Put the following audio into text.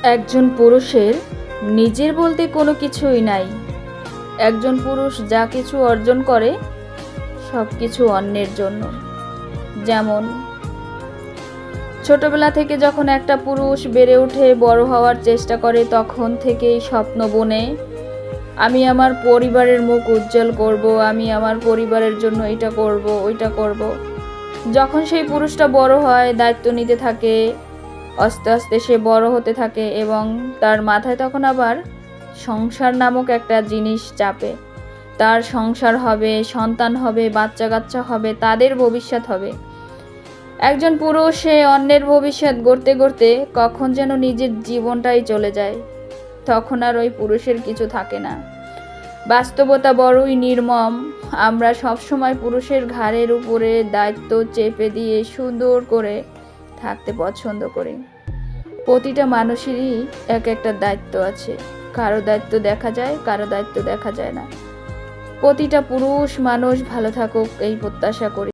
একজন পুরুষের নিজের বলতে কোনো কিছুই নাই। একজন পুরুষ যা কিছু অর্জন করে সব কিছু অন্যের জন্য। যেমন ছোটবেলা থেকে যখন একটা পুরুষ বেড়ে উঠে বড় হওয়ার চেষ্টা করে, তখন থেকেই স্বপ্ন বুনে আমি আমার পরিবারের মুখ উজ্জ্বল করব, আমি আমার পরিবারের জন্য এটা করব, ওইটা করব। যখন সেই পুরুষটা বড় হয়, দায়িত্ব নিতে থাকে, আস্তে আস্তে সে বড় হতে থাকে এবং তার মাথায় তখন আবার সংসার নামক একটা জিনিস চাপে। তার সংসার হবে, সন্তান হবে, বাচ্চা কাচ্চা হবে, তাদের ভবিষ্যৎ হবে। একজন পুরুষ সে অন্যের ভবিষ্যৎ গড়তে গড়তে কখন যেন নিজের জীবনটাই চলে যায়, তখন আর ওই পুরুষের কিছু থাকে না। বাস্তবতা বড়ই নির্মম। আমরা সবসময় পুরুষের ঘাড়ের উপরে দায়িত্ব চেপে দিয়ে সুন্দর করে থাকতে পছন্দ করি। প্রতিটা মানুষেরই এক একটা দায়িত্ব আছে। কারো দায়িত্ব দেখা যায়, কারো দায়িত্ব দেখা যায় না। প্রতিটা পুরুষ মানুষ ভালো থাকুক এই প্রত্যাশা করি।